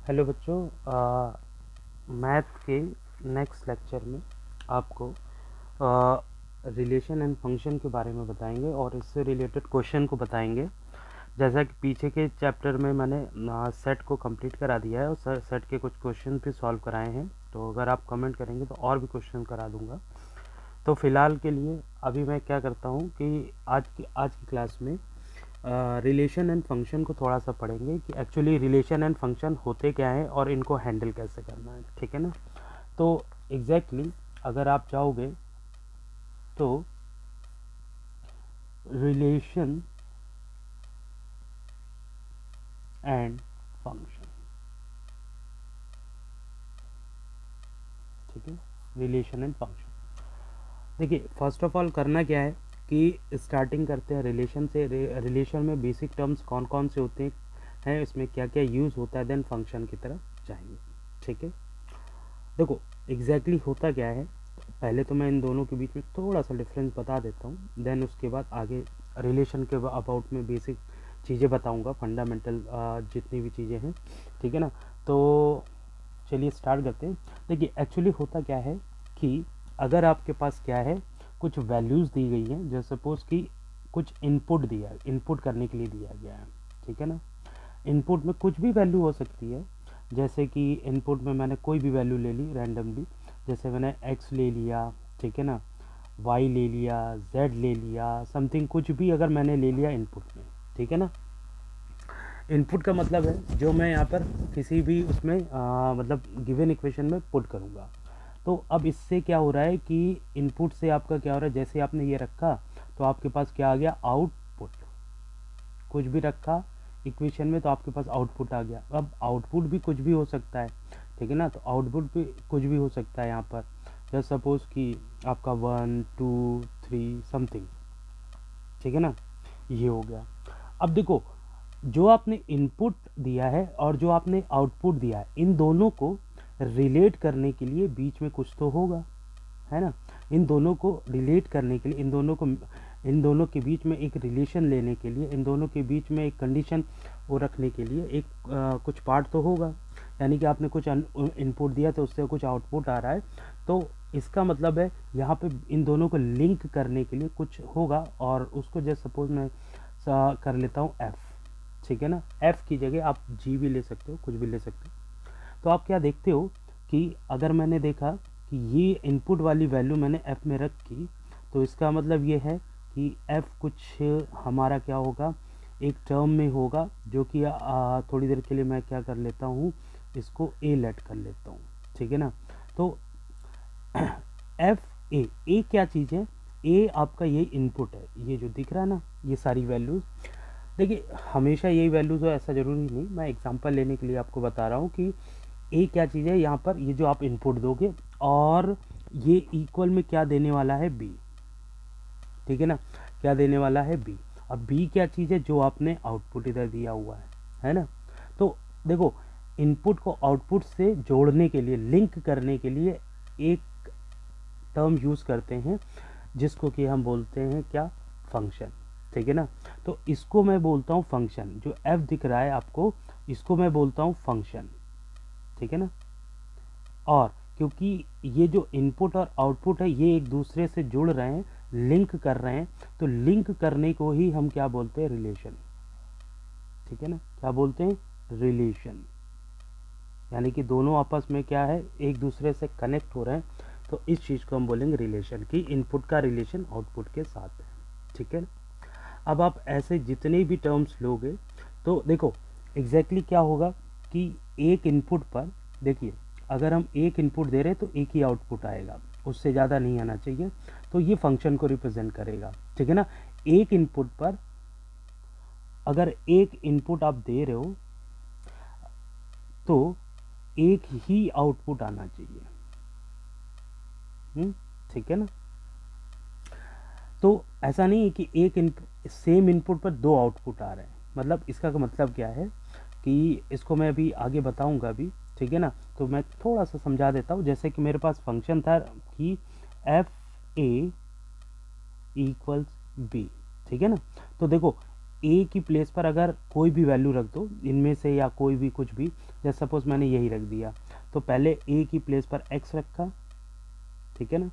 Hello बच्चों, math के next lecture में आपको रिलेशन एंड फंक्शन के बारे में बताएंगे और इससे रिलेटेड क्वेश्चन को बताएंगे। जैसा कि पीछे के चैप्टर में मैंने सेट को कंप्लीट करा दिया है और सेट के कुछ क्वेश्चन भी सॉल्व कराए हैं, तो अगर आप कमेंट करेंगे तो और भी क्वेश्चन करा दूंगा। तो फ़िलहाल के लिए अभी मैं क्या करता हूँ कि आज की क्लास में रिलेशन एंड फंक्शन को थोड़ा सा पढ़ेंगे कि एक्चुअली रिलेशन एंड फंक्शन होते क्या हैं और इनको हैंडल कैसे करना है, ठीक है ना। तो एग्जैक्टली अगर आप चाहोगे तो रिलेशन एंड फंक्शन, ठीक है, रिलेशन एंड फंक्शन। देखिए, फर्स्ट ऑफ ऑल करना क्या है कि स्टार्टिंग करते हैं रिलेशन से। रिलेशन में बेसिक टर्म्स कौन कौन से होते हैं, इसमें क्या क्या यूज़ होता है, देन फंक्शन की तरफ जाएंगे, ठीक है। देखो एग्जैक्टली होता क्या है, पहले तो मैं इन दोनों के बीच में थोड़ा सा डिफरेंस बता देता हूँ, देन उसके बाद आगे रिलेशन के अबाउट में बेसिक चीज़ें बताऊँगा, फंडामेंटल जितनी भी चीज़ें हैं, ठीक है ना। तो चलिए स्टार्ट करते हैं। देखिए एक्चुअली होता क्या है कि अगर आपके पास क्या है, कुछ वैल्यूज़ दी गई हैं, जैसे सपोज कि कुछ इनपुट दिया है, इनपुट करने के लिए दिया गया है, ठीक है ना। इनपुट में कुछ भी वैल्यू हो सकती है, जैसे कि इनपुट में मैंने कोई भी वैल्यू ले ली रैंडमली, जैसे मैंने x ले लिया, ठीक है ना, y ले लिया, z ले लिया, समथिंग कुछ भी अगर मैंने ले लिया इनपुट में, ठीक है ना। इनपुट का मतलब है जो मैं यहाँ पर किसी भी उसमें मतलब गिवन इक्वेशन में पुट करूँगा। तो अब इससे क्या हो रहा है कि इनपुट से आपका क्या हो रहा है, जैसे आपने ये रखा तो आपके पास क्या आ गया, आउटपुट। कुछ भी रखा इक्वेशन में तो आपके पास आउटपुट आ गया। अब आउटपुट भी कुछ भी हो सकता है, ठीक है ना, तो आउटपुट भी कुछ भी हो सकता है यहाँ पर। जस्ट सपोज कि आपका 1 2 3 समथिंग, ठीक है ना, ये हो गया। अब देखो, जो आपने इनपुट दिया है और जो आपने आउटपुट दिया है, इन दोनों को रिलेट करने के लिए बीच में कुछ तो होगा, है ना। इन दोनों को रिलेट करने के लिए, इन दोनों के बीच में एक रिलेशन लेने के लिए, इन दोनों के बीच में एक कंडीशन वो रखने के लिए एक कुछ पार्ट तो होगा। यानी कि आपने कुछ इनपुट दिया तो उससे कुछ आउटपुट आ रहा है, तो इसका मतलब है यहाँ पे इन दोनों को लिंक करने के लिए कुछ होगा, और उसको जैसे सपोज मैं कर लेता हूँ एफ़, ठीक है ना। एफ़ की जगह आप जी भी ले सकते हो, कुछ भी ले सकते हो। तो आप क्या देखते हो कि अगर मैंने देखा कि ये इनपुट वाली वैल्यू मैंने एफ़ में रखी, तो इसका मतलब ये है कि एफ़ कुछ हमारा क्या होगा, एक टर्म में होगा, जो कि थोड़ी देर के लिए मैं क्या कर लेता हूँ, इसको ए लेट कर लेता हूँ, ठीक है ना। तो एफ ए क्या चीज़ है, ए आपका ये इनपुट है, ये जो दिख रहा है ना, ये सारी वैल्यूज़। देखिए हमेशा यही वैल्यूज़ हो ऐसा ज़रूरी नहीं, मैं एग्जांपल लेने के लिए आपको बता रहा हूँ कि ए क्या चीज़ है यहाँ पर, ये जो आप इनपुट दोगे और ये इक्वल में क्या देने वाला है, बी, ठीक है ना, क्या देने वाला है, बी। और बी क्या चीज़ है, जो आपने आउटपुट इधर दिया हुआ है ना। तो देखो, इनपुट को आउटपुट से जोड़ने के लिए, लिंक करने के लिए एक टर्म यूज़ करते हैं जिसको कि हम बोलते हैं क्या, फंक्शन, ठीक है ना। तो इसको मैं बोलता हूँ फंक्शन, जो एफ दिख रहा है आपको, इसको मैं बोलता हूँ फंक्शन, ठीक है ना। और क्योंकि ये जो इनपुट और आउटपुट है ये एक दूसरे से जुड़ रहे हैं, लिंक कर रहे हैं, तो लिंक करने को ही हम क्या बोलते हैं, रिलेशन, ठीक है ना। क्या बोलते हैं, रिलेशन। यानी कि दोनों आपस में क्या है, एक दूसरे से कनेक्ट हो रहे हैं, तो इस चीज़ को हम बोलेंगे रिलेशन, की इनपुट का रिलेशन आउटपुट के साथ है, ठीक है। अब आप ऐसे जितने भी टर्म्स लोगे तो देखो एग्जैक्टली क्या होगा कि एक इनपुट पर, देखिए अगर हम एक इनपुट दे रहे हैं तो एक ही आउटपुट आएगा, उससे ज़्यादा नहीं आना चाहिए, तो ये फंक्शन को रिप्रेजेंट करेगा, ठीक है ना। एक इनपुट पर अगर एक इनपुट आप दे रहे हो तो एक ही आउटपुट आना चाहिए, ठीक है ना। तो ऐसा नहीं है कि सेम इनपुट पर दो आउटपुट आ रहे हैं, मतलब इसका मतलब क्या है कि इसको मैं अभी आगे बताऊंगा अभी, ठीक है ना। तो मैं थोड़ा सा समझा देता हूँ। जैसे कि मेरे पास फंक्शन था कि एफ ए इक्वल्स बी, ठीक है ना। तो देखो ए की प्लेस पर अगर कोई भी वैल्यू रख दो इनमें से, या कोई भी कुछ भी, जैसे सपोज मैंने यही रख दिया, तो पहले ए की प्लेस पर एक्स रखा, ठीक है ना,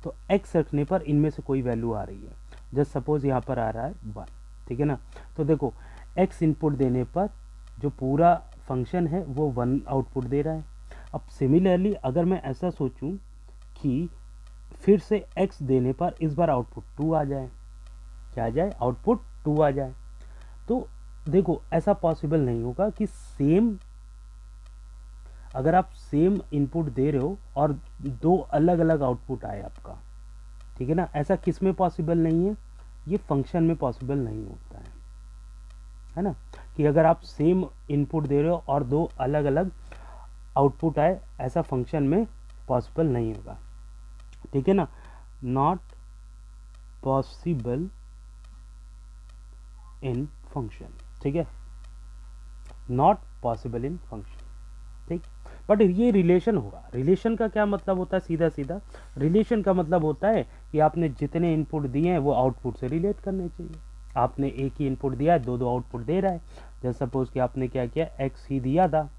तो एक्स रखने पर इनमें से कोई वैल्यू आ रही है, जस्ट सपोज यहाँ पर आ रहा है 1, ठीक है ना, तो देखो एक्स इनपुट देने पर जो पूरा फंक्शन है वो 1 आउटपुट दे रहा है। अब सिमिलरली अगर मैं ऐसा सोचूं कि फिर से x देने पर इस बार आउटपुट 2 आ जाए, क्या आ जाए, आउटपुट 2 आ जाए, तो देखो ऐसा पॉसिबल नहीं होगा कि सेम, अगर आप सेम इनपुट दे रहे हो और दो अलग अलग आउटपुट आए आपका, ठीक है ना, ऐसा किस में पॉसिबल नहीं है, ये फंक्शन में पॉसिबल नहीं होता है ना, कि अगर आप सेम इनपुट दे रहे हो और दो अलग अलग आउटपुट आए, ऐसा फंक्शन में पॉसिबल नहीं होगा, ठीक है ना, नॉट पॉसिबल इन फंक्शन, ठीक है, नॉट पॉसिबल इन फंक्शन, ठीक। बट ये रिलेशन होगा, रिलेशन का क्या मतलब होता है, सीधा सीधा रिलेशन का मतलब होता है कि आपने जितने इनपुट दिए हैं वो आउटपुट से रिलेट करने चाहिए। आपने एक ही इनपुट दिया है, दो आउटपुट दे रहा है, जैसे सपोज कि आपने क्या किया, एक्स ही दिया था,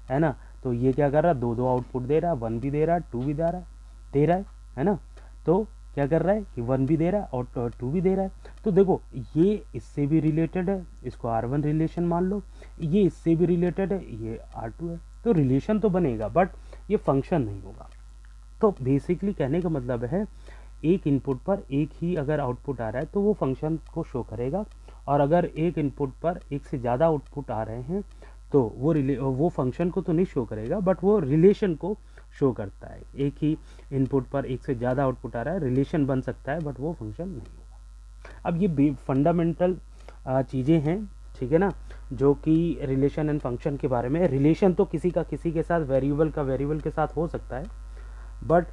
है ना, तो ये क्या कर रहा है, दो आउटपुट दे रहा है, 1 भी दे रहा है, 2 भी दे रहा है ना, तो क्या कर रहा है कि 1 भी दे रहा है और 2 भी दे रहा है, तो देखो ये इससे भी रिलेटेड है, इसको R1 रिलेशन मान लो, ये इससे भी रिलेटेड है, ये R2 है, तो रिलेशन तो बनेगा बट ये फंक्शन नहीं होगा। तो बेसिकली कहने का मतलब है एक इनपुट पर एक ही अगर आउटपुट आ रहा है तो वो फंक्शन को शो करेगा, और अगर एक इनपुट पर एक से ज़्यादा आउटपुट आ रहे हैं तो वो फंक्शन को तो नहीं शो करेगा बट वो रिलेशन को शो करता है। एक ही इनपुट पर एक से ज़्यादा आउटपुट आ रहा है, रिलेशन बन सकता है बट वो फंक्शन नहीं होगा। अब ये फंडामेंटल चीज़ें हैं, ठीक है ना, जो कि रिलेशन एंड फंक्शन के बारे में। रिलेशन तो किसी का किसी के साथ, वेरिएबल का वेरिएबल के साथ हो सकता है बट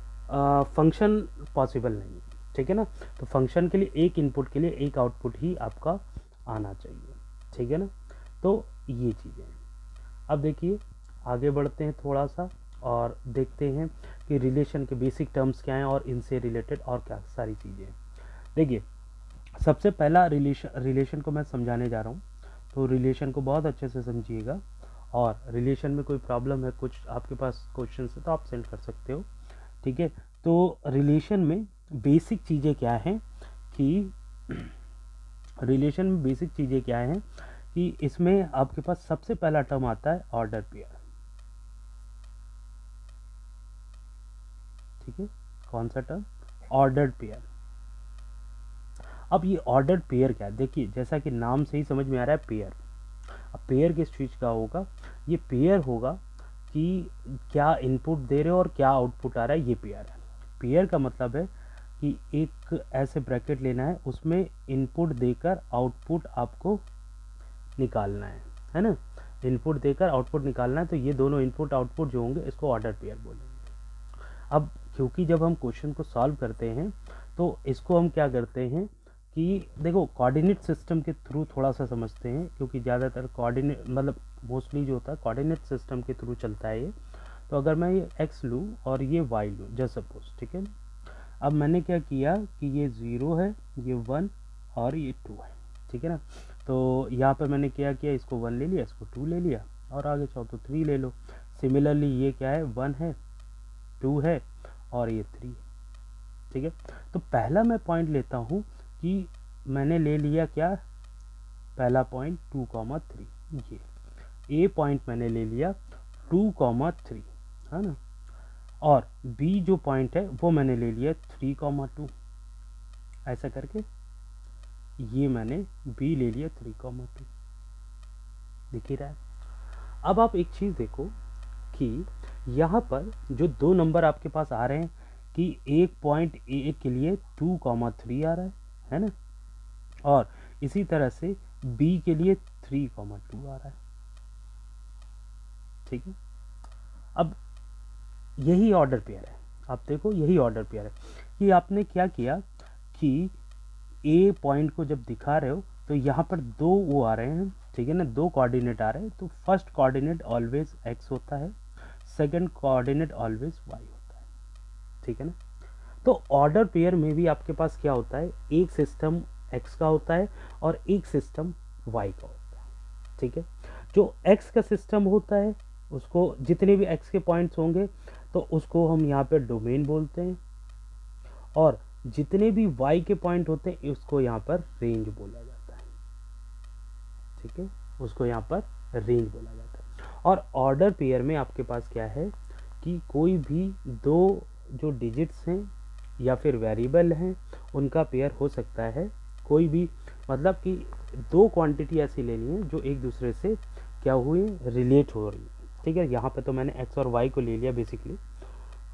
फंक्शन पॉसिबल नहीं है, ठीक है ना, तो फंक्शन के लिए एक इनपुट के लिए एक आउटपुट ही आपका आना चाहिए, ठीक है ना, तो ये चीज़ें हैं। अब देखिए आगे बढ़ते हैं थोड़ा सा और देखते हैं कि रिलेशन के बेसिक टर्म्स क्या हैं और इनसे रिलेटेड और क्या सारी चीज़ें हैं। देखिए सबसे पहला रिलेशन को मैं समझाने जा रहा हूँ, तो रिलेशन को बहुत अच्छे से समझिएगा, और रिलेशन में कोई प्रॉब्लम है, कुछ आपके पास क्वेश्चन है तो आप सेंड कर सकते हो, ठीक है। तो रिलेशन में बेसिक चीज़ें क्या हैं कि रिलेशन में बेसिक चीज़ें क्या हैं कि इसमें आपके पास सबसे पहला टर्म आता है ऑर्डर पेयर, ठीक है, कौन सा टर्म, ऑर्डर्ड पेयर। अब ये ऑर्डर्ड पेयर क्या है, देखिए जैसा कि नाम से ही समझ में आ रहा है पेयर। अब पेयर किस चीज़ का होगा, ये पेयर होगा कि क्या इनपुट दे रहे हो और क्या आउटपुट आ रहा है, ये पेयर है। पेयर का मतलब है कि एक ऐसे ब्रैकेट लेना है, उसमें इनपुट देकर आउटपुट आपको निकालना है ना, इनपुट देकर आउटपुट निकालना है, तो ये दोनों इनपुट आउटपुट जो होंगे इसको ऑर्डर पेयर बोलेंगे। अब क्योंकि जब हम क्वेश्चन को सॉल्व करते हैं तो इसको हम क्या करते हैं कि देखो कोऑर्डिनेट सिस्टम के थ्रू थोड़ा सा समझते हैं, क्योंकि ज़्यादातर कोऑर्डिनेट मतलब मोस्टली जो होता है कोऑर्डिनेट सिस्टम के थ्रू चलता है ये। तो अगर मैं ये x लूँ और ये y लूँ जस्ट सपोज, ठीक है, अब मैंने क्या किया कि ये 0 है, ये 1 और ये 2 है, ठीक है ना, तो यहाँ पर मैंने क्या किया, इसको 1 ले लिया, इसको 2 ले लिया, और आगे चाहो तो 3 ले लो। सिमिलरली ये क्या है, 1 है, 2 है और ये 3 है, ठीक है। तो पहला मैं पॉइंट लेता हूँ कि मैंने ले लिया क्या, पहला पॉइंट 2,3, ये ए पॉइंट मैंने ले लिया 2,3, है ना, और बी जो पॉइंट है वो मैंने ले लिया 3,2, ऐसा करके ये मैंने बी ले लिया 3,2, दिख ही रहा है। अब आप एक चीज़ देखो कि यहाँ पर जो दो नंबर आपके पास आ रहे हैं कि एक पॉइंट ए के लिए 2,3 आ रहा है ना, और इसी तरह से बी के लिए 3,2 आ रहा है, ठीक है। अब यही ऑर्डर पेयर है, आप देखो यही ऑर्डर पेयर है कि आपने क्या किया कि ए पॉइंट को जब दिखा रहे हो तो यहाँ पर दो वो आ रहे हैं, ठीक है ना, दो कोऑर्डिनेट आ रहे हैं, तो फर्स्ट कोऑर्डिनेट ऑलवेज एक्स होता है, सेकंड कोऑर्डिनेट ऑलवेज वाई होता है, ठीक है ना। तो ऑर्डर पेयर में भी आपके पास क्या होता है, एक सिस्टम एक्स का होता है और एक सिस्टम वाई का होता है। ठीक है, जो एक्स का सिस्टम होता है उसको जितने भी एक्स के पॉइंट्स होंगे तो उसको हम यहाँ पे डोमेन बोलते हैं, और जितने भी वाई के पॉइंट होते हैं उसको यहाँ पर रेंज बोला जाता है। ठीक है, उसको यहाँ पर रेंज बोला जाता है। और ऑर्डर पेयर में आपके पास क्या है कि कोई भी दो जो डिजिट्स हैं या फिर वेरिएबल हैं उनका पेयर हो सकता है, कोई भी, मतलब कि दो क्वांटिटी ऐसी लेनी है जो एक दूसरे से क्या हुए, रिलेट हो रही है। ठीक है, यहाँ पे तो मैंने एक्स और वाई को ले लिया बेसिकली,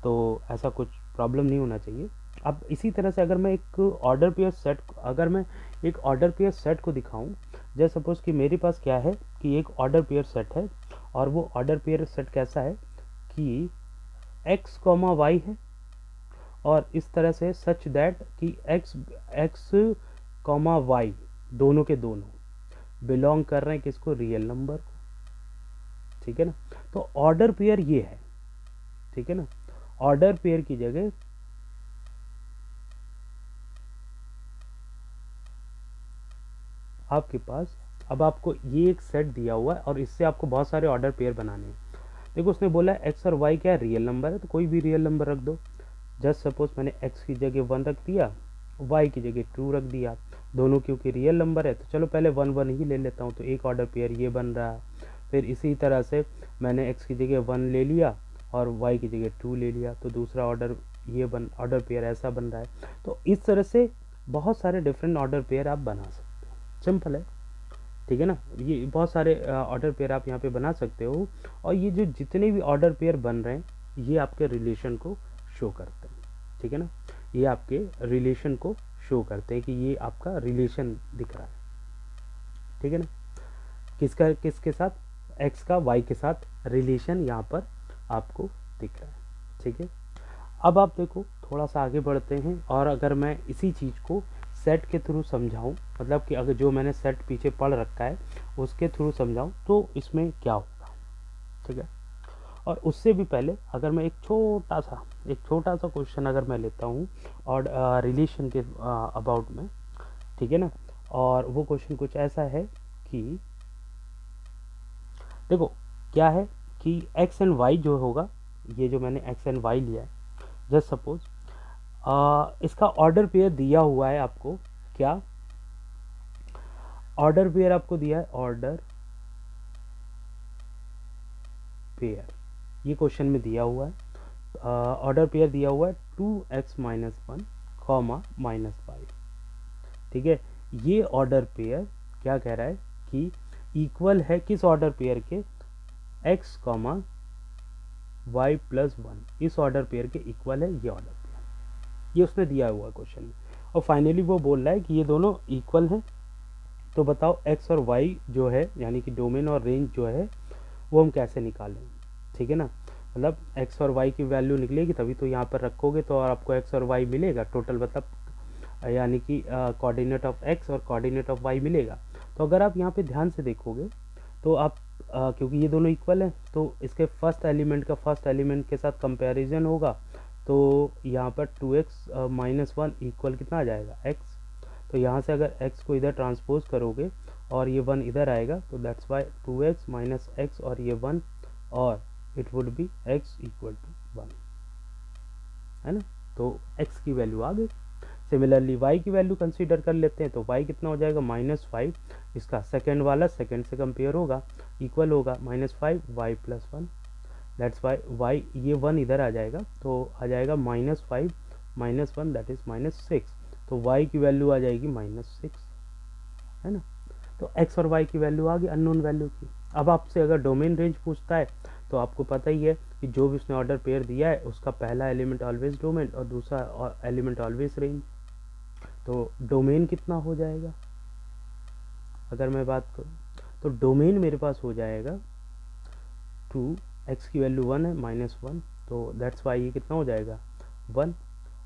तो ऐसा कुछ प्रॉब्लम नहीं होना चाहिए। अब इसी तरह से अगर मैं एक ऑर्डर पेयर सेट, अगर मैं एक ऑर्डर पेयर सेट को दिखाऊं, जैसे सपोज कि मेरे पास क्या है कि एक ऑर्डर पेयर सेट है, और वो ऑर्डर पेयर सेट कैसा है कि x कॉमा वाई है, और इस तरह से सच दैट कि x कॉमा वाई दोनों के दोनों बिलोंग कर रहे हैं किसको, रियल नंबर को। ठीक है ना, तो ऑर्डर पेयर ये है। ठीक है ना, ऑर्डर पेयर की जगह आपके पास, अब आपको ये एक सेट दिया हुआ है और इससे आपको बहुत सारे ऑर्डर पेयर बनाने हैं। देखो उसने बोला एक्स और वाई क्या है, रियल नंबर है, तो कोई भी रियल नंबर रख दो। जस्ट सपोज मैंने एक्स की जगह 1 रख दिया, वाई की जगह 2 रख दिया, दोनों क्योंकि रियल नंबर है तो चलो पहले 1 1 ही ले लेता हूँ, तो एक ऑर्डर पेयर ये बन रहा है। फिर इसी तरह से मैंने एक्स की जगह 1 ले लिया और वाई की जगह 2 ले लिया, तो दूसरा ऑर्डर पेयर ऐसा बन रहा है। तो इस तरह से बहुत सारे डिफरेंट ऑर्डर पेयर आप बना सकते हो, सिंपल है। ठीक है ना, ये बहुत सारे ऑर्डर पेयर आप यहाँ पे बना सकते हो, और ये जो जितने भी ऑर्डर पेयर बन रहे हैं ये आपके रिलेशन को शो करते हैं। ठीक है ना, ये आपके रिलेशन को शो करते हैं कि ये आपका रिलेशन दिख रहा है। ठीक है ना, किसका किसके साथ, एक्स का वाई के साथ रिलेशन यहाँ पर आपको दिख रहा है। ठीक है, अब आप देखो थोड़ा सा आगे बढ़ते हैं, और अगर मैं इसी चीज़ को सेट के थ्रू समझाऊं, मतलब कि अगर जो मैंने सेट पीछे पढ़ रखा है उसके थ्रू समझाऊं तो इसमें क्या होगा। ठीक है, और उससे भी पहले अगर मैं एक छोटा सा क्वेश्चन अगर मैं लेता हूं और रिलेशन के अबाउट में। ठीक है ना, और वो क्वेश्चन कुछ ऐसा है कि देखो क्या है कि एक्स एंड वाई जो होगा, ये जो मैंने एक्स एंड वाई लिया है, जस्ट सपोज इसका ऑर्डर पेयर दिया हुआ है आपको, क्या ऑर्डर पेयर आपको दिया है, ऑर्डर पेयर ये क्वेश्चन में दिया हुआ है। ऑर्डर पेयर दिया हुआ है 2x माइनस 1 कॉमा माइनस 5। ठीक है, ये ऑर्डर पेयर क्या कह रहा है कि इक्वल है किस ऑर्डर पेयर के, x कॉमा वाई प्लस 1, इस ऑर्डर पेयर के इक्वल है ये ऑर्डर पेयर, ये उसने दिया हुआ क्वेश्चन में। और फाइनली वो बोल रहा है कि ये दोनों इक्वल हैं, तो बताओ x और y जो है यानी कि डोमेन और रेंज जो है वो हम कैसे निकालें। ठीक है ना, मतलब x और y की वैल्यू निकलेगी तभी तो यहाँ पर रखोगे तो और आपको x और y मिलेगा टोटल, मतलब यानी कि कोऑर्डिनेट ऑफ x और कोऑर्डिनेट ऑफ y मिलेगा। तो अगर आप यहाँ पे ध्यान से देखोगे तो आप क्योंकि ये दोनों इक्वल हैं तो इसके फर्स्ट एलिमेंट का फर्स्ट एलिमेंट के साथ कंपैरिजन होगा, तो यहाँ पर 2x माइनस 1 इक्वल कितना आ जाएगा, x। तो यहाँ से अगर x को इधर ट्रांसपोज करोगे और ये 1 इधर आएगा, तो that's why 2x minus x और ये 1, और it would be x equal to 1, है ना। तो x की वैल्यू आ गई। सिमिलरली y की वैल्यू कंसीडर कर लेते हैं, तो y कितना हो जाएगा, -5, इसका सेकेंड वाला सेकेंड से कंपेयर होगा, इक्वल होगा -5 y plus 1, that's why y ये 1 इधर आ जाएगा, तो आ जाएगा -5 माइनस 1 दैट इज -6, तो y की वैल्यू आ जाएगी -6, है ना। तो x और y की वैल्यू आ गई अननोन वैल्यू की। अब आपसे अगर डोमेन रेंज पूछता है तो आपको पता ही है कि जो भी उसने ऑर्डर पेयर दिया है उसका पहला एलिमेंट ऑलवेज डोमेन और दूसरा एलिमेंट ऑलवेज रेंज। तो डोमेन कितना हो जाएगा, अगर मैं बात करूँ तो डोमेन मेरे पास हो जाएगा 2, x की वैल्यू 1 है -1, तो दैट्स वाई ये कितना हो जाएगा 1,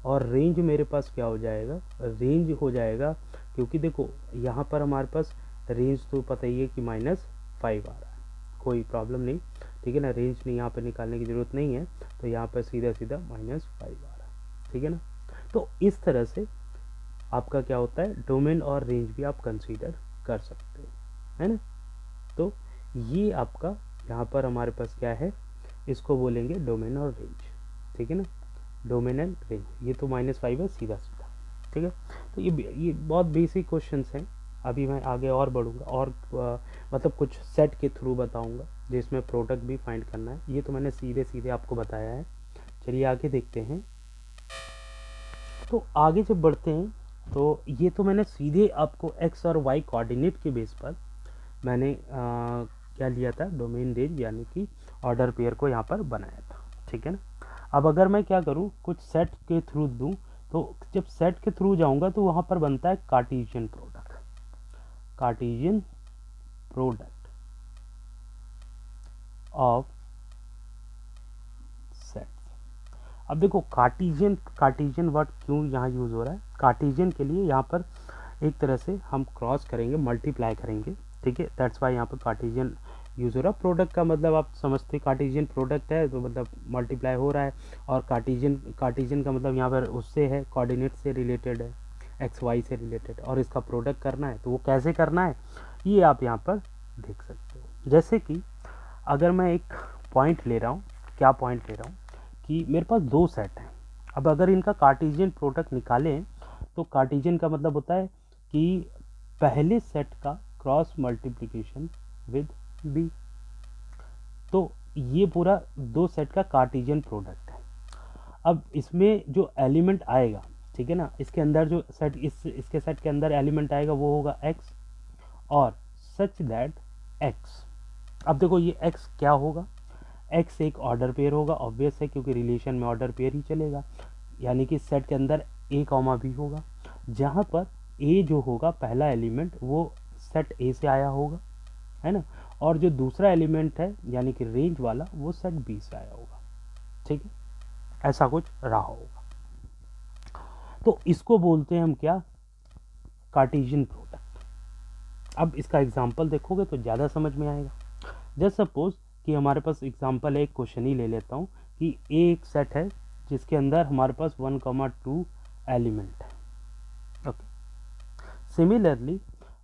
और रेंज मेरे पास क्या हो जाएगा, रेंज हो जाएगा, क्योंकि देखो यहाँ पर हमारे पास रेंज तो पता ही है कि -5 आ रहा है, कोई प्रॉब्लम नहीं। ठीक है ना, रेंज नहीं यहाँ पर निकालने की ज़रूरत नहीं है, तो यहाँ पर सीधा सीधा -5 आ रहा है। ठीक है ना, तो इस तरह से आपका क्या होता है, डोमेन और रेंज भी आप कंसीडर कर सकते हो। है ना। तो ये आपका यहाँ पर हमारे पास क्या है, इसको बोलेंगे डोमेन और रेंज, ठीक है ना, डोमेन एंड रेंज। ये तो -5 है सीधा सीधा, ठीक है। तो ये बहुत बेसिक क्वेश्चंस हैं। अभी मैं आगे और बढ़ूँगा और मतलब कुछ सेट के थ्रू बताऊँगा जिसमें प्रोडक्ट भी फाइंड करना है। ये तो मैंने सीधे सीधे आपको बताया है। चलिए आगे देखते हैं। तो आगे जब बढ़ते हैं तो ये तो मैंने सीधे आपको एक्स और वाई कोऑर्डिनेट के बेस पर मैंने क्या लिया था, डोमेन रेंज यानी कि ऑर्डर पेयर को यहाँ पर बनाया था, ठीक है ना। अब अगर मैं क्या करूँ, कुछ सेट के थ्रू दूँ, तो जब सेट के थ्रू जाऊँगा तो वहाँ पर बनता है Cartesian product, Cartesian product of sets. अब देखो कार्टेशियन वर्ड क्यों यहाँ यूज़ हो रहा है। कार्टेशियन के लिए यहाँ पर एक तरह से हम क्रॉस करेंगे, मल्टीप्लाई करेंगे, ठीक है, दैट्स वाई यहाँ पर कार्टेशियन यूज़ हो रहा है। प्रोडक्ट का मतलब आप समझते, कार्टेशियन प्रोडक्ट है तो मतलब मल्टीप्लाई हो रहा है, और कार्टेशियन का मतलब यहाँ पर उससे है, कोऑर्डिनेट से रिलेटेड है, एक्स वाई से रिलेटेड, और इसका प्रोडक्ट करना है तो वो कैसे करना है ये आप यहाँ पर देख सकते हो। जैसे कि अगर मैं एक पॉइंट ले रहा हूँ, क्या पॉइंट ले रहा हूँ कि मेरे पास दो सेट हैं। अब अगर इनका कार्टेशियन प्रोडक्ट निकालें तो कार्टेशियन का मतलब होता है कि पहले सेट का क्रॉस मल्टीप्लिकेशन विद बी। तो ये पूरा दो सेट का कार्टेशियन प्रोडक्ट है। अब इसमें जो एलिमेंट आएगा, ठीक है ना, इसके अंदर जो सेट इसके सेट के अंदर एलिमेंट आएगा वो होगा x, और सच दैट x। अब देखो ये x क्या होगा, x एक ऑर्डर पेयर होगा, ऑब्वियस है क्योंकि रिलेशन में ऑर्डर पेयर ही चलेगा, यानी कि सेट के अंदर a कॉमा b होगा, जहाँ पर a जो होगा पहला एलिमेंट वो सेट a से आया होगा, है ना, और जो दूसरा एलिमेंट है यानी कि रेंज वाला वो सेट b से आया होगा, ठीक है, ऐसा कुछ रहा होगा। तो इसको बोलते हैं हम क्या, कार्टेशियन प्रोडक्ट। अब इसका एग्जांपल देखोगे तो ज़्यादा समझ में आएगा। जस्ट सपोज कि हमारे पास एग्जांपल है, एक क्वेश्चन ही ले लेता हूँ कि ए एक सेट है जिसके अंदर हमारे पास 1,2 एलिमेंट है, ओके। सिमिलरली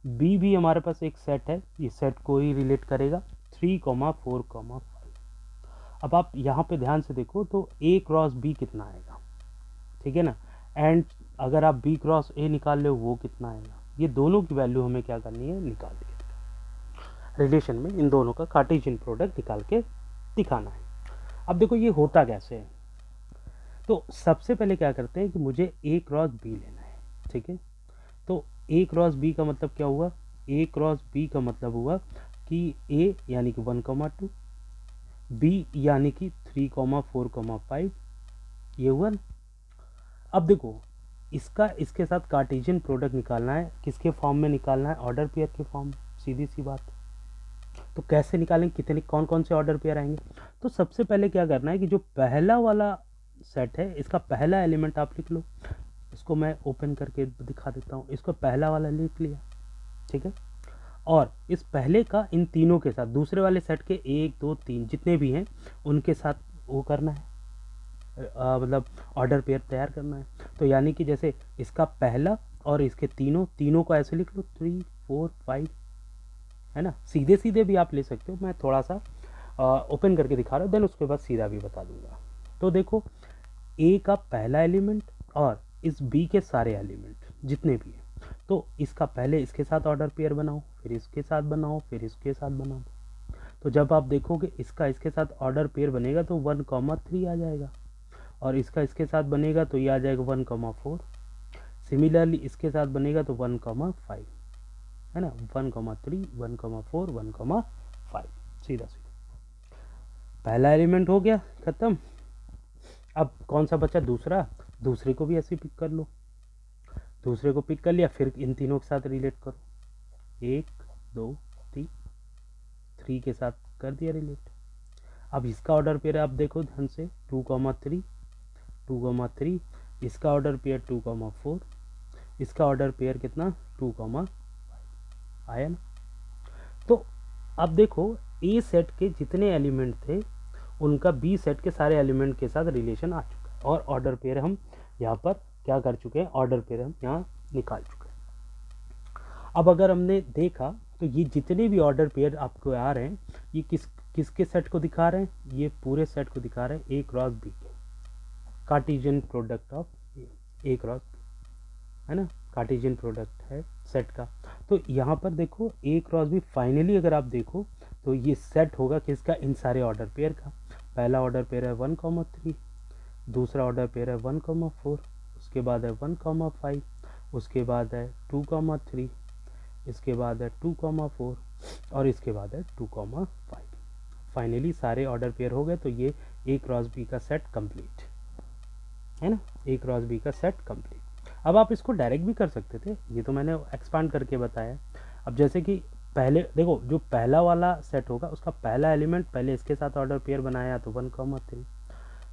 बी भी हमारे पास एक सेट है, ये सेट को ही रिलेट करेगा 3,4,5। अब आप यहाँ पे ध्यान से देखो तो ए क्रॉस बी कितना आएगा, ठीक है ना, एंड अगर आप बी क्रॉस ए निकाल लो वो कितना आएगा। ये दोनों की वैल्यू हमें क्या करनी है, निकाल के रिलेशन में इन दोनों का कार्टेशियन प्रोडक्ट निकाल के दिखाना है। अब देखो ये होता कैसे है। तो सबसे पहले क्या करते हैं कि मुझे ए क्रॉस बी लेना है, ठीक है। तो ए क्रॉस बी का मतलब क्या हुआ, ए क्रॉस बी का मतलब हुआ कि ए यानी कि 1,2, बी यानी कि 3,4,5, ये हुआ ना। अब देखो इसका इसके साथ कार्टेशियन प्रोडक्ट निकालना है, किसके फॉर्म में निकालना है, ऑर्डर पेयर के फॉर्म में, सीधी सी बात। तो कैसे निकालेंगे, कितने कौन कौन से ऑर्डर पेयर आएंगे। तो सबसे पहले क्या करना है कि जो पहला वाला सेट है इसका पहला एलिमेंट आप लिख लो। इसको मैं ओपन करके दिखा देता हूँ, इसको पहला वाला लिख लिया, ठीक है। और इस पहले का इन तीनों के साथ दूसरे वाले सेट के 1 2 3 जितने भी हैं उनके साथ वो करना है, मतलब ऑर्डर पेयर तैयार करना है। तो यानी कि जैसे इसका पहला और इसके तीनों को ऐसे लिख लो 3 4 5, है ना। सीधे सीधे भी आप ले सकते हो, मैं थोड़ा सा ओपन करके दिखा रहा हूँ, देन उसके बाद सीधा भी बता दूंगा। तो देखो ए का पहला एलिमेंट और इस बी के सारे एलिमेंट जितने भी हैं, तो इसका पहले इसके साथ ऑर्डर पेयर बनाओ, फिर इसके साथ बनाओ, फिर इसके साथ बनाओ। तो जब आप देखोगे इसका इसके साथ ऑर्डर पेयर बनेगा तो 1,3 आ जाएगा, और इसका इसके साथ बनेगा तो ये आ जाएगा 1,4। सिमिलरली इसके साथ बनेगा तो 1,5, है ना, 1,3 1,4 1,5, सीधा सीधा पहला एलिमेंट हो गया खत्म। अब कौन सा बचा, दूसरे को भी ऐसे पिक कर लो, दूसरे को पिक कर लिया, फिर इन तीनों के साथ रिलेट करो, 1 2 3, 3 के साथ कर दिया रिलेट। अब इसका ऑर्डर पेयर आप देखो ध्यान से 2,3 2,3, इसका ऑर्डर पेयर 2,4, इसका ऑर्डर पेयर कितना 2,5 आया ना। तो अब देखो ए सेट के जितने एलिमेंट थे उनका बी सेट के सारे एलिमेंट के साथ रिलेशन आ चुका है, और ऑर्डर पेयर हम यहाँ पर क्या कर चुके हैं, ऑर्डर पेयर हम यहाँ निकाल चुके हैं। अब अगर हमने देखा तो तो ये जितने भी ऑर्डर पेयर आपको आ रहे हैं ये किसके सेट को दिखा रहे हैं, ये पूरे सेट को दिखा रहे हैं ए क्रॉस बी के, Cartesian product of A cross B, है ना, कार्टेशियन प्रोडक्ट है सेट का। तो यहाँ पर देखो ए क्रॉस बी फाइनली अगर आप देखो तो ये सेट होगा किसका, इन सारे ऑर्डर पेयर का। पहला ऑर्डर पेयर है 1,3, दूसरा ऑर्डर पेयर है 1,4, उसके बाद है 1,5, उसके बाद है 2,3, इसके बाद है 2,4 और इसके बाद है 2,5। फाइनली सारे ऑर्डर पेयर हो गए, तो ये ए क्रॉस बी का सेट कंप्लीट है ना, ए क्रॉस बी का सेट कंप्लीट। अब आप इसको डायरेक्ट भी कर सकते थे, ये तो मैंने एक्सपांड करके बताया। अब जैसे कि पहले देखो जो पहला वाला सेट होगा उसका पहला एलिमेंट पहले इसके साथ ऑर्डर पेयर बनाया तो 1,3,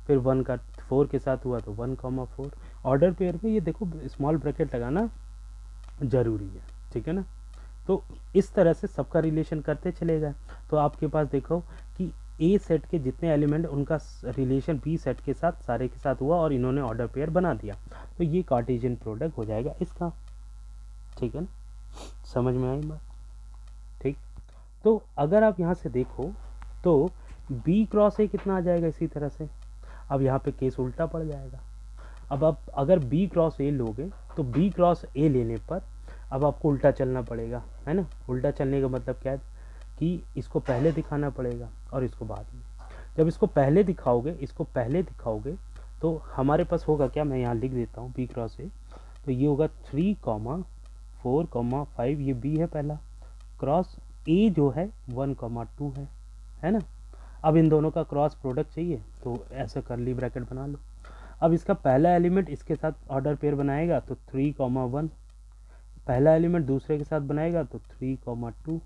फिर 1 का 4 के साथ हुआ तो 1,4। ऑर्डर पेयर में ये देखो स्मॉल ब्रैकेट लगाना ज़रूरी है, ठीक है ना। तो इस तरह से सबका रिलेशन करते चले गए, तो आपके पास देखो कि ए सेट के जितने एलिमेंट उनका रिलेशन बी सेट के साथ सारे के साथ हुआ और इन्होंने ऑर्डर पेयर बना दिया, तो ये कार्टेशियन प्रोडक्ट हो जाएगा इसका, ठीक है ना, समझ में आई बात, ठीक। तो अगर आप यहाँ से देखो तो बी क्रॉस ए कितना आ जाएगा इसी तरह से। अब यहाँ पे केस उल्टा पड़ जाएगा। अब आप अगर बी क्रॉस ए लोगे तो बी क्रॉस ए लेने पर अब आपको उल्टा चलना पड़ेगा, है ना। उल्टा चलने का मतलब क्या है कि इसको पहले दिखाना पड़ेगा और इसको बाद में। जब इसको पहले दिखाओगे तो हमारे पास होगा क्या, मैं यहाँ लिख देता हूँ बी क्रॉस ए, तो ये होगा 3,4,5, ये बी है पहला, क्रॉस ए जो है 1,2 है ना। अब इन दोनों का क्रॉस प्रोडक्ट चाहिए तो ऐसा कर्ली ब्रैकेट बना लो। अब इसका पहला एलिमेंट इसके साथ ऑर्डर पेयर बनाएगा तो 3,1, पहला एलिमेंट दूसरे के साथ बनाएगा तो 3,2,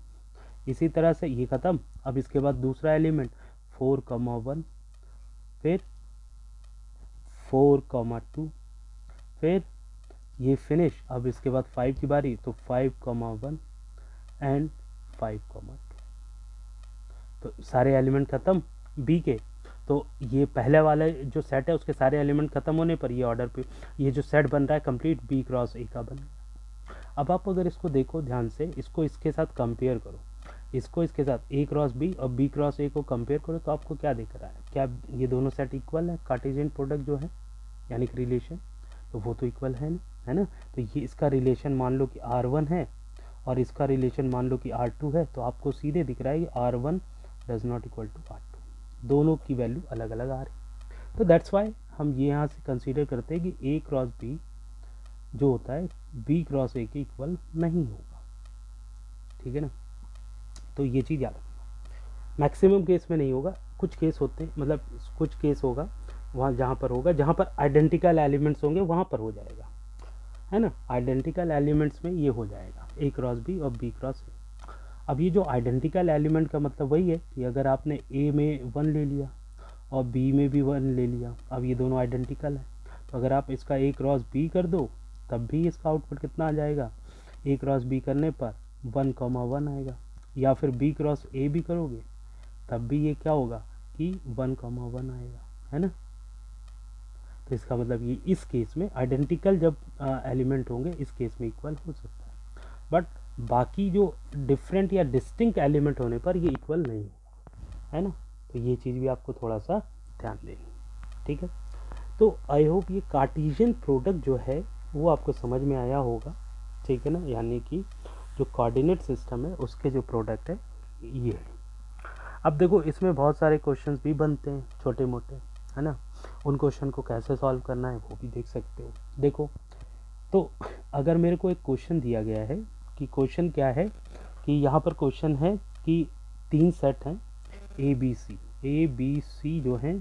इसी तरह से ये ख़त्म। अब इसके बाद दूसरा एलिमेंट 4,1, फिर 4,2, फिर ये फिनिश। अब इसके बाद 5 की बारी तो 5,1 एंड 5,2, तो सारे एलिमेंट ख़त्म बी के। तो ये पहले वाले जो सेट है उसके सारे एलिमेंट ख़त्म होने पर ये ऑर्डर पे ये जो सेट बन रहा है कंप्लीट बी क्रॉस ए का बन गया। अब आप अगर इसको देखो ध्यान से, इसको इसके साथ कंपेयर करो, इसको इसके साथ ए क्रॉस बी और बी क्रॉस ए को कंपेयर करो तो आपको क्या दिख रहा है, क्या ये दोनों सेट इक्वल है, कार्टेशियन प्रोडक्ट जो है यानी कि रिलेशन, तो वो तो इक्वल है ना। तो ये इसका रिलेशन मान लो कि R1 है और इसका रिलेशन मान लो कि R2 है, तो आपको सीधे दिख रहा है कि R1 does not equal to R2, दोनों की वैल्यू अलग अलग आ रही। तो दैट्स वाई हम ये यहाँ से कंसीडर करते हैं कि ए क्रॉस बी जो होता है बी क्रॉस ए के इक्वल नहीं होगा, ठीक है ना। तो ये चीज़ याद रखना, मैक्सिमम केस में नहीं होगा, कुछ केस होते हैं, मतलब कुछ केस होगा वहाँ जहाँ पर होगा, जहाँ पर आइडेंटिकल एलिमेंट्स होंगे वहाँ पर हो जाएगा, है ना। आइडेंटिकल एलिमेंट्स में ये हो जाएगा ए क्रॉस बी और बी क्रॉस ए। अब ये जो आइडेंटिकल एलिमेंट का मतलब वही है कि अगर आपने ए में 1 ले लिया और बी में भी 1 ले लिया, अब ये दोनों आइडेंटिकल है, तो अगर आप इसका ए क्रॉस बी कर दो तब भी इसका आउटपुट कितना आ जाएगा, ए क्रॉस बी करने पर 1,1 आएगा, या फिर बी क्रॉस ए भी करोगे तब भी ये क्या होगा कि 1,1 आएगा, है ना। तो इसका मतलब ये इस केस में आइडेंटिकल जब एलिमेंट होंगे इस केस में इक्वल हो सकता है, बट बाकी जो डिफरेंट या डिस्टिंक्ट एलिमेंट होने पर ये इक्वल नहीं होगा, है ना। तो ये चीज़ भी आपको थोड़ा सा ध्यान देनी, ठीक है। तो आई होप ये कार्टेशियन प्रोडक्ट जो है वो आपको समझ में आया होगा, ठीक है ना, यानी कि जो कोऑर्डिनेट सिस्टम है उसके जो प्रोडक्ट है ये है। अब देखो इसमें बहुत सारे क्वेश्चंस भी बनते हैं छोटे मोटे, है ना, उन क्वेश्चन को कैसे सॉल्व करना है वो भी देख सकते हो। देखो तो अगर मेरे को एक क्वेश्चन दिया गया है कि क्वेश्चन क्या है कि यहाँ पर क्वेश्चन है कि 3 सेट हैं ए बी सी जो हैं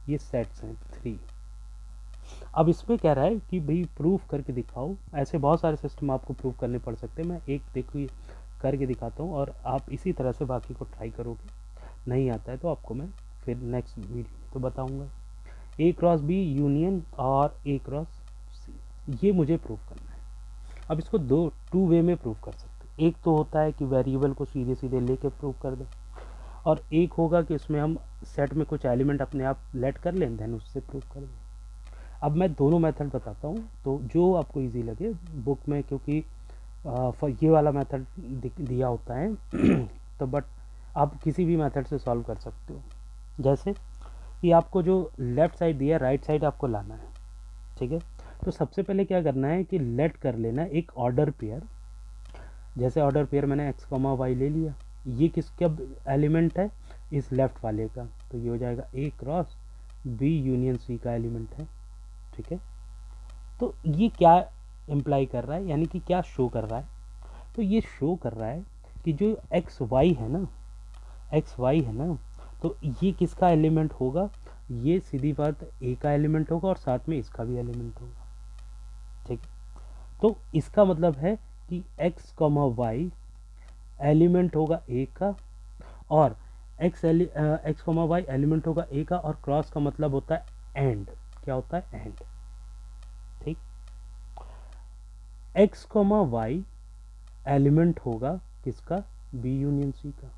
ये सेट्स हैं 3। अब इसमें कह रहा है कि भाई प्रूफ करके दिखाओ, ऐसे बहुत सारे सिस्टम आपको प्रूफ करने पड़ सकते हैं, मैं एक देखो करके दिखाता हूँ और आप इसी तरह से बाकी को ट्राई करोगे, नहीं आता है तो आपको मैं फिर नेक्स्ट वीडियो में तो बताऊँगा। ए क्रॉस बी यूनियन और ए क्रॉस सी, ये मुझे प्रूफ करना है। अब इसको 2 वे में प्रूफ कर सकते हैं, एक तो होता है कि वेरिएबल को सीधे सीधे लेके प्रूफ कर दें, और एक होगा कि उसमें हम सेट में कुछ एलिमेंट अपने आप लेट कर लें देन उससे प्रूफ कर दें। अब मैं दोनों मेथड बताता हूँ, तो जो आपको इजी लगे बुक में, क्योंकि ये वाला मेथड दिया होता है तो बट आप किसी भी मेथड से सॉल्व कर सकते हो। जैसे कि आपको जो लेफ़्ट साइड दिया राइट साइड आपको लाना है, ठीक है। तो सबसे पहले क्या करना है कि लेट कर लेना एक ऑर्डर पेयर। जैसे ऑर्डर पेयर मैंने x, y ले लिया, ये किसका एलिमेंट है, इस लेफ़्ट वाले का, तो ये हो जाएगा a cross b union c का एलिमेंट है, ठीक है। तो ये क्या इम्प्लाई कर रहा है, यानी कि क्या शो कर रहा है, तो ये शो कर रहा है कि जो एक्स वाई है ना, तो ये किसका एलिमेंट होगा, ये सीधी बात ए का एलिमेंट होगा और साथ में इसका भी एलिमेंट होगा, ठीक है। तो इसका मतलब है कि एक्स कॉमा वाई एलिमेंट होगा ए का, और एक्स कॉमा वाई एलिमेंट होगा ए का, और क्रॉस का मतलब होता है एंड, क्या होता है, एंड, ठीक। एक्स कॉमा वाई एलिमेंट होगा किसका, बी यूनियन सी का,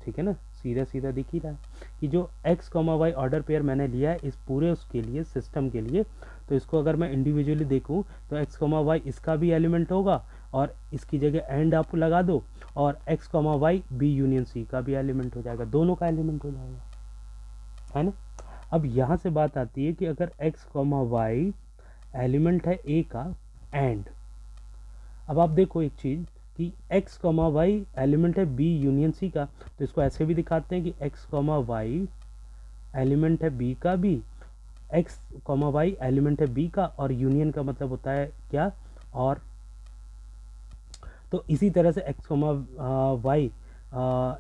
ठीक है ना, सीधा सीधा दिख ही रहा है कि जो x comma y order pair मैंने लिया है इस पूरे उसके लिए, सिस्टम के लिए, तो इसको अगर मैं इंडिविजुअली देखूं तो एक्स कॉमा वाई इसका भी एलिमेंट होगा, और इसकी जगह एंड आप लगा दो, और x comma y B union C का भी एलिमेंट हो जाएगा, दोनों का एलिमेंट हो जाएगा, है ना। अब यहाँ से बात आती है कि अगर एक्स कॉमा वाई एलिमेंट है ए का, एंड अब आप देखो एक चीज़ कि x कॉमा वाई एलिमेंट है b यूनियन c का, तो इसको ऐसे भी दिखाते हैं कि x कॉमा वाई एलिमेंट है b का भी, x कॉमा वाई एलिमेंट है b का, और यूनियन का मतलब होता है क्या, और। तो इसी तरह से x कॉमा वाई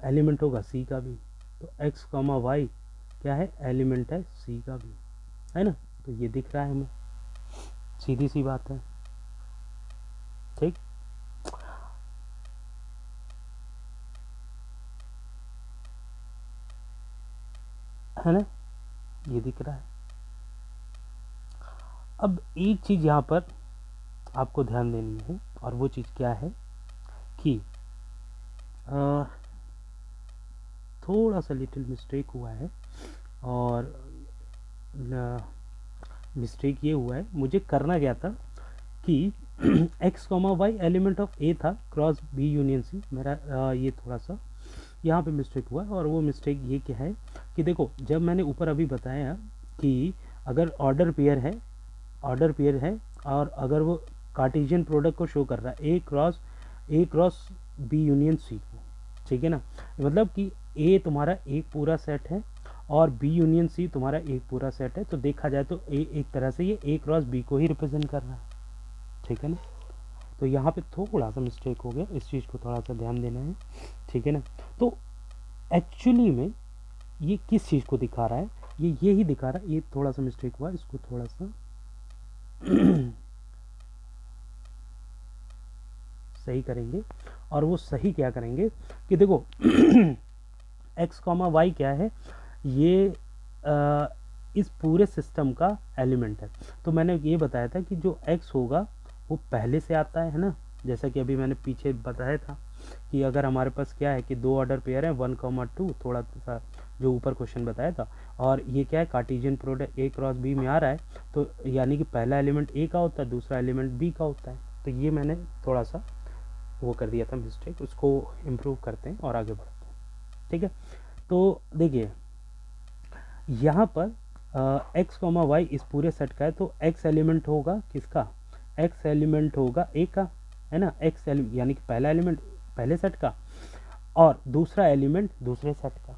एलिमेंट होगा c का भी, तो x कॉमा वाई क्या है, एलिमेंट है c का भी, है ना। तो ये दिख रहा है हमें, सीधी सी बात है, ठीक। है ना, ये दिख रहा है। अब एक चीज़ यहाँ पर आपको ध्यान देनी है, और वो चीज़ क्या है कि थोड़ा सा लिटिल मिस्टेक हुआ है, और मिस्टेक ये हुआ है, मुझे करना क्या था कि x comma y element of A था, क्रॉस बी यूनियन सी, मेरा ये थोड़ा सा यहाँ पे मिस्टेक हुआ, और वो मिस्टेक ये क्या है कि देखो, जब मैंने ऊपर अभी बताया कि अगर ऑर्डर पेयर है और अगर वो कार्टेशियन प्रोडक्ट को शो कर रहा है ए क्रॉस बी यूनियन सी को, ठीक है ना, मतलब कि ए तुम्हारा एक पूरा सेट है और बी यूनियन सी तुम्हारा एक पूरा सेट है, तो देखा जाए तो ए एक तरह से ये ए क्रॉस बी को ही रिप्रेजेंट कर रहा है, ठीक है ना। तो यहाँ पे थोड़ा सा मिस्टेक हो गया, इस चीज़ को थोड़ा सा ध्यान देना है, ठीक है ना। तो एक्चुअली में ये किस चीज़ को दिखा रहा है, ये ही दिखा रहा है, ये थोड़ा सा मिस्टेक हुआ, इसको थोड़ा सा सही करेंगे। और वो सही क्या करेंगे कि देखो एक्स कॉमा वाई क्या है, ये इस पूरे सिस्टम का एलिमेंट है। तो मैंने ये बताया था कि जो एक्स होगा वो पहले से आता है ना, जैसा कि अभी मैंने पीछे बताया था कि अगर हमारे पास क्या है कि दो ऑर्डर पेयर है 1,2, थोड़ा सा जो ऊपर क्वेश्चन बताया था, और ये क्या है Cartesian product A cross B में आ रहा है, तो यानी कि पहला एलिमेंट ए का होता है, दूसरा एलिमेंट बी का होता है। तो ये मैंने थोड़ा सा वो कर दिया था मिस्टेक, उसको इम्प्रूव करते हैं और आगे बढ़ते हैं, ठीक है। तो देखिए यहाँ पर एक्स कॉमा वाई इस पूरे सेट का है, तो एक्स एलिमेंट होगा किसका, एक्स एलिमेंट होगा ए का, है ना, एक्स यानी कि पहला एलिमेंट पहले सेट का और दूसरा एलिमेंट दूसरे सेट का,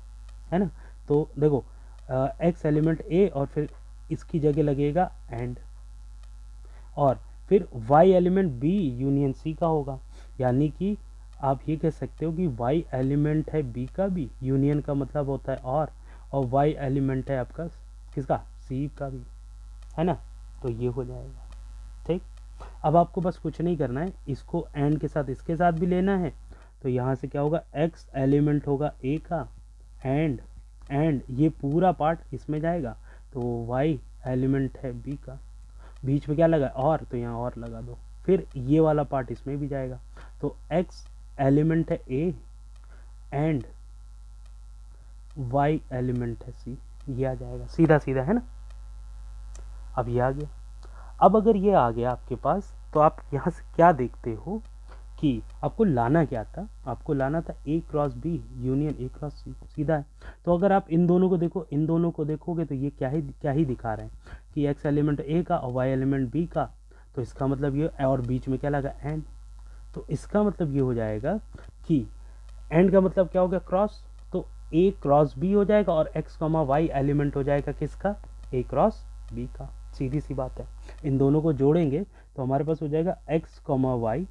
है ना। तो देखो एक्स एलिमेंट ए और फिर इसकी जगह लगेगा एंड, और फिर y element b union c का होगा, यानी कि आप ये कह सकते हो कि y एलिमेंट है b का भी, यूनियन का मतलब होता है और y एलिमेंट है आपका किसका, c का भी, है ना। तो ये हो जाएगा, ठीक। अब आपको बस कुछ नहीं करना है, इसको एंड के साथ इसके साथ भी लेना है, तो यहाँ से क्या होगा, x एलिमेंट होगा a का, एंड ये पूरा पार्ट इसमें जाएगा, तो y एलिमेंट है b का, बीच में क्या लगा और, तो यहाँ और लगा दो, फिर ये वाला पार्ट इसमें भी जाएगा, तो x एलिमेंट है a एंड y एलिमेंट है c, ये आ जाएगा सीधा सीधा, है ना। अब ये आ गया। अब अगर ये आ गया आपके पास, तो आप यहाँ से क्या देखते हो कि आपको लाना क्या था, आपको लाना था A cross B union A cross C, सीधा है। तो अगर आप इन दोनों को देखो, इन दोनों को देखोगे तो ये क्या ही दिखा रहे हैं कि एक्स एलिमेंट ए का और वाई एलिमेंट बी का, तो इसका मतलब ये, और बीच में क्या लगा एंड, तो इसका मतलब ये हो जाएगा कि एंड का मतलब क्या हो गया क्रॉस, तो ए क्रॉस बी हो जाएगा और एक्स कॉमा वाई एलिमेंट हो जाएगा किसका, ए क्रॉस बी का। सीधी सी बात है, इन दोनों को जोड़ेंगे तो हमारे पास हो जाएगा x comma y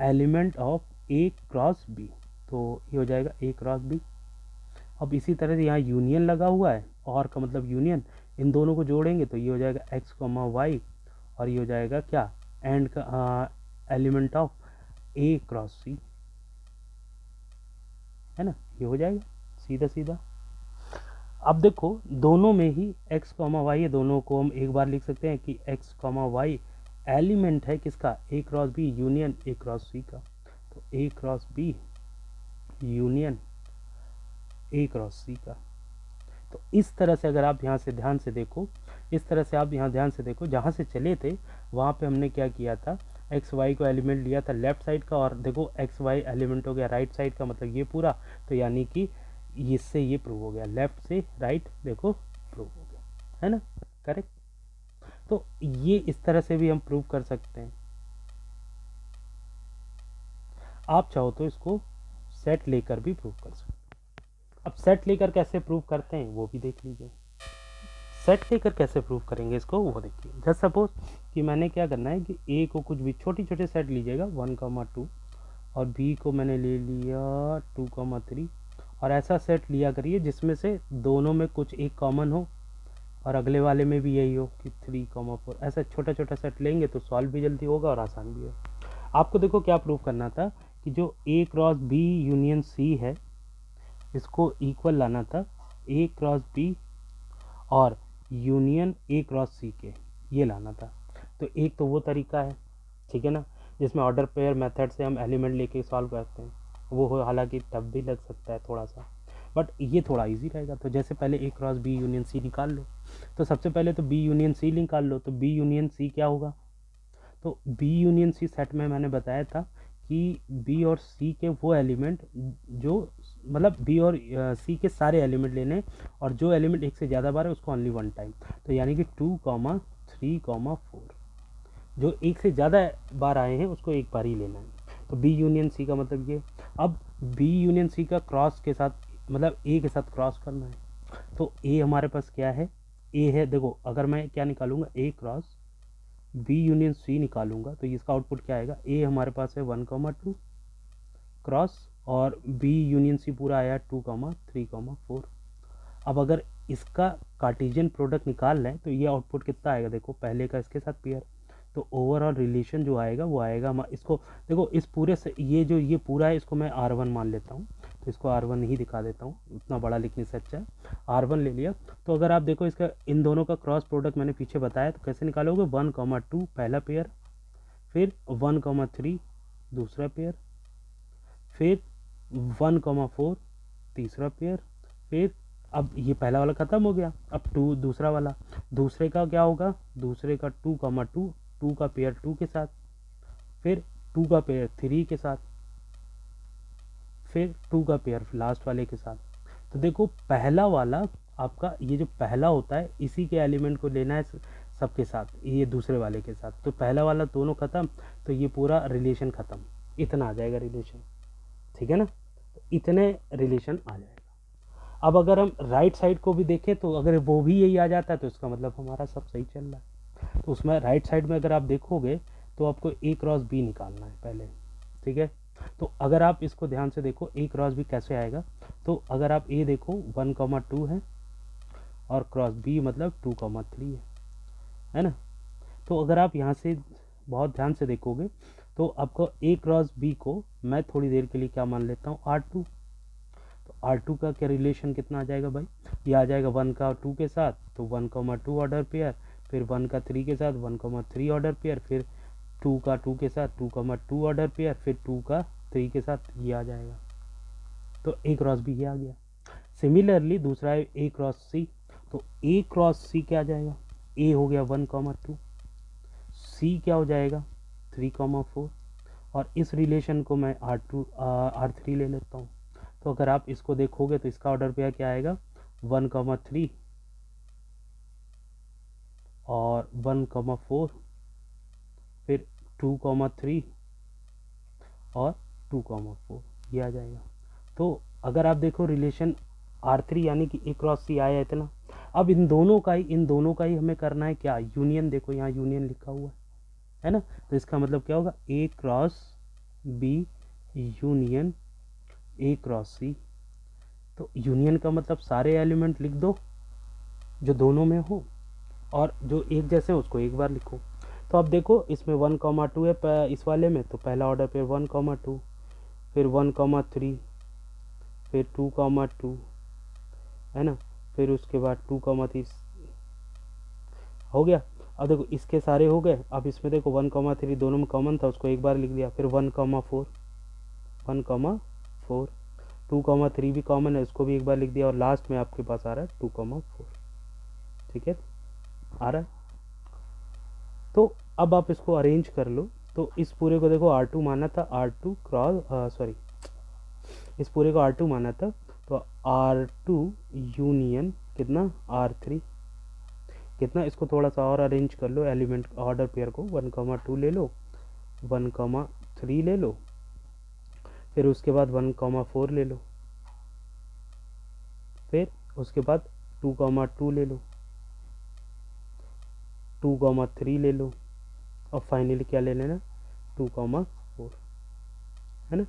element of A cross B, तो ये हो जाएगा ए क्रॉस बी। अब इसी तरह से यहाँ यूनियन लगा हुआ है, और का मतलब यूनियन, इन दोनों को जोड़ेंगे तो ये हो जाएगा एक्स कॉमा वाई, और ये हो जाएगा क्या, एंड का एलिमेंट ऑफ ए क्रॉस सी, है ना, ये हो जाएगा सीधा सीधा। अब देखो दोनों में ही x कॉमा वाई है, दोनों को हम एक बार लिख सकते हैं कि x कॉमा वाई एलिमेंट है किसका, A cross B union A cross C का, तो A cross B union A cross C का। तो इस तरह से अगर आप यहाँ से ध्यान से देखो, इस तरह से आप यहाँ ध्यान से देखो, जहाँ से चले थे वहाँ पे हमने क्या किया था, एक्स वाई को एलिमेंट लिया था लेफ्ट साइड का, और देखो एक्स वाई एलिमेंट हो गया राइट साइड का, मतलब ये पूरा, तो यानी कि इससे ये प्रूव हो गया, लेफ्ट से राइट देखो प्रूव हो गया, है ना, करेक्ट। तो ये इस तरह से भी हम प्रूव कर सकते हैं। आप चाहो तो इसको सेट लेकर भी प्रूव कर सकते हैं। अब सेट लेकर कैसे प्रूव करते हैं वो भी देख लीजिए। सेट लेकर कैसे प्रूव करेंगे इसको वो देखिए। जस्ट सपोज कि मैंने क्या करना है कि ए को कुछ भी छोटे छोटे सेट लीजिएगा 1,2, और बी को मैंने ले लिया 2,3, और ऐसा सेट लिया करिए जिसमें से दोनों में कुछ एक कॉमन हो और अगले वाले में भी यही हो कि 3,4। ऐसा छोटा छोटा सेट लेंगे तो सॉल्व भी जल्दी होगा और आसान भी होगा। आपको देखो क्या प्रूव करना था कि जो ए क्रॉस बी यूनियन सी है इसको इक्वल लाना था ए क्रॉस बी और यूनियन ए क्रॉस सी के, ये लाना था। तो एक तो वो तरीका है, ठीक है ना, जिसमें ऑर्डर पेयर मेथड से हम एलिमेंट लेके सॉल्व करते हैं, वो हो हालांकि टफ भी लग सकता है थोड़ा सा, बट ये थोड़ा इजी रहेगा। तो जैसे पहले ए क्रॉस बी यूनियन सी निकाल लो, तो सबसे पहले तो बी यूनियन सी निकाल लो, तो बी यूनियन सी क्या होगा, तो बी यूनियन सी सेट में मैंने बताया था कि बी और सी के वो एलिमेंट जो, मतलब बी और सी के सारे एलिमेंट लेने, और जो एलिमेंट एक से ज़्यादा बार है उसको ओनली वन टाइम, तो यानी कि 2,3,4, जो एक से ज़्यादा बार आए हैं उसको एक बार ही लेना है। तो बी यूनियन सी का मतलब ये। अब बी यूनियन सी का क्रॉस के साथ, मतलब ए के साथ क्रॉस करना है, तो ए हमारे पास क्या है, ए है, देखो अगर मैं क्या निकालूंगा ए क्रॉस बी यूनियन सी निकालूंगा तो इसका आउटपुट क्या आएगा, ए हमारे पास है 1,2 क्रॉस, और बी यूनियन सी पूरा आया 2,3,4। अब अगर इसका कार्टेशियन प्रोडक्ट निकाल लें तो ये आउटपुट कितना आएगा, देखो पहले का इसके साथ पेयर, तो ओवरऑल रिलेशन जो आएगा वो आएगा इसको, देखो इस पूरे से ये जो ये पूरा है इसको मैं R1 मान लेता हूँ, तो इसको R1 ही दिखा देता हूँ, उतना बड़ा लिखने से अच्छा है। R1 ले लिया, तो अगर आप देखो इसका इन दोनों का क्रॉस प्रोडक्ट मैंने पीछे बताया, तो कैसे निकालोगे, 1,2 पहला पेयर, फिर 1,3 दूसरा पेयर, फिर 1,4 तीसरा पेयर, फिर अब ये पहला वाला ख़त्म हो गया, अब 2 दूसरा वाला, दूसरे का क्या होगा, दूसरे का 2,2, 2 का पेयर 2 के साथ, फिर 2 का पेयर 3 के साथ, फिर 2 का पेयर लास्ट वाले के साथ। तो देखो पहला वाला आपका, ये जो पहला होता है इसी के एलिमेंट को लेना है सबके साथ, ये दूसरे वाले के साथ, तो पहला वाला दोनों ख़त्म, तो ये पूरा रिलेशन ख़त्म, इतना आ जाएगा रिलेशन, ठीक है ना, तो इतने रिलेशन आ जाएगा। अब अगर हम राइट साइड को भी देखें तो अगर वो भी यही आ जाता है तो इसका मतलब हमारा सब सही चल रहा है। तो उसमें राइट साइड में अगर आप देखोगे तो आपको ए क्रॉस बी निकालना है पहले, ठीक है। तो अगर आप इसको ध्यान से देखो ए क्रॉस बी कैसे आएगा, तो अगर आप ए देखो 1,2 है और क्रॉस बी मतलब 2,3 है ना। तो अगर आप यहाँ से बहुत ध्यान से देखोगे तो आपको ए क्रॉस बी को मैं थोड़ी देर के लिए क्या मान लेता हूँ, R2। तो R2 का क्या रिलेशन कितना आ जाएगा भाई, ये आ जाएगा 1 का 2 के साथ, तो 1,2 ऑर्डर पेयर, फिर 1 का 3 के साथ 1,3 ऑर्डर पेयर, फिर 2 का 2 के साथ 2,2 ऑर्डर पेयर, फिर 2 का 3 के साथ ये आ जाएगा। तो ए क्रॉस बी ये आ गया। सिमिलरली दूसरा है ए क्रॉस सी, तो ए क्रॉस सी क्या आ जाएगा, ए हो गया 1,2, सी क्या हो जाएगा 3,4, और इस रिलेशन को मैं R3 ले लेता हूँ। तो अगर आप इसको देखोगे तो इसका ऑर्डर पेयर क्या आएगा 1,3 और 1,4, फिर 2,3 और 2,4 ये आ जाएगा। तो अगर आप देखो रिलेशन R3 यानी कि A क्रॉस C आया इतना। अब इन दोनों का ही हमें करना है क्या, यूनियन। देखो यहाँ यूनियन लिखा हुआ है ना, तो इसका मतलब क्या होगा A cross B union A cross C। तो यूनियन का मतलब सारे एलिमेंट लिख दो जो दोनों में हो, और जो एक जैसे हैं उसको एक बार लिखो। तो अब देखो इसमें 1,2 है इस वाले में, तो पहला ऑर्डर पे 1,2, फिर 1,3, फिर 2,2 है ना, फिर उसके बाद 2,3 हो गया। अब देखो इसके सारे हो गए। अब इसमें देखो 1,3 दोनों में कॉमन था, उसको एक बार लिख दिया। फिर 1,4 2,3 भी कॉमन है, उसको भी एक बार लिख दिया। और लास्ट में आपके पास आ रहा है 2,4। ठीक है, आ रहा है। तो अब आप इसको अरेंज कर लो। तो इस पूरे को देखो R2 माना था, R2 क्रॉस सॉरी इस पूरे को R2 माना था, तो R2 यूनियन कितना R3 कितना। इसको थोड़ा सा और अरेंज कर लो, एलिमेंट ऑर्डर पेयर को 1,2 ले लो, 1,3 ले लो, फिर उसके बाद 1,4 ले लो, फिर उसके बाद 2,2 ले लो, 2,3 ले लो, और फाइनली क्या ले लेना 2,4 है ना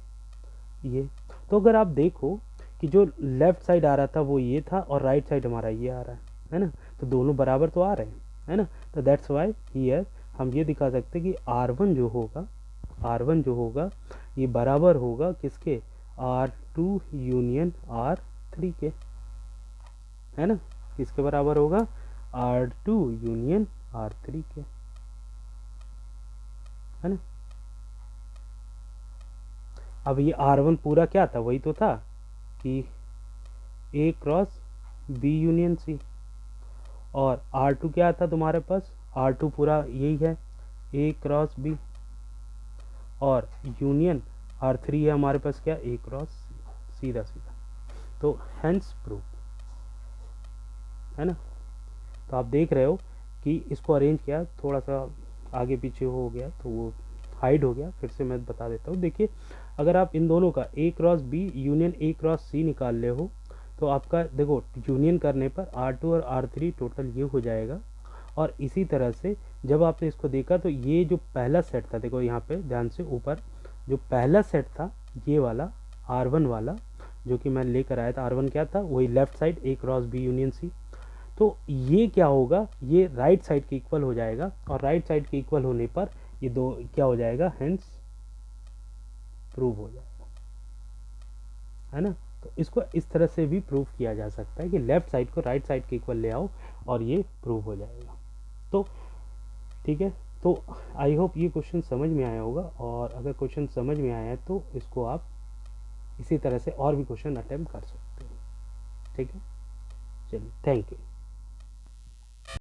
ये। तो अगर आप देखो कि जो लेफ्ट साइड आ रहा था वो ये था, और राइट साइड हमारा ये आ रहा है ना, तो दोनों बराबर तो आ रहे हैं, है ना। तो दैट्स वाई हियर हम ये दिखा सकते हैं कि R1 जो होगा ये बराबर होगा किसके, R2 यूनियन R3 के, है ना। किसके बराबर होगा, R2 यूनियन R3 के, है ना। अब ये R1 पूरा क्या था, वही तो था कि A cross B union C, और R2 क्या था तुम्हारे पास, R2 पूरा यही है A क्रॉस B, और यूनियन R3 है हमारे पास क्या A क्रॉस C, सीधा सीधा। तो हेंस प्रूफ, है ना। तो आप देख रहे हो कि इसको अरेंज किया, थोड़ा सा आगे पीछे हो गया तो वो हाइड हो गया। फिर से मैं बता देता हूँ। देखिए अगर आप इन दोनों का A cross B union A cross C निकाल ले हो, तो आपका देखो यूनियन करने पर R2 और R3 टोटल ये हो जाएगा। और इसी तरह से जब आपने इसको देखा तो ये जो पहला सेट था, देखो यहाँ पे ध्यान से ऊपर जो पहला सेट था ये वाला R1 वाला जो कि मैं लेकर आया था, R1 क्या था, वही left side A cross B union C। तो ये क्या होगा, ये राइट साइड के इक्वल हो जाएगा, और राइट साइड के इक्वल होने पर ये दो क्या हो जाएगा, हेंस प्रूव हो जाएगा, है ना। तो इसको इस तरह से भी प्रूव किया जा सकता है कि लेफ्ट साइड को राइट साइड के इक्वल ले आओ और ये प्रूव हो जाएगा। तो ठीक है, तो आई होप ये क्वेश्चन समझ में आया होगा, और अगर क्वेश्चन समझ में आया है तो इसको आप इसी तरह से और भी क्वेश्चन अटेम्प्ट कर सकते हो। ठीक है, चलिए, थैंक यू।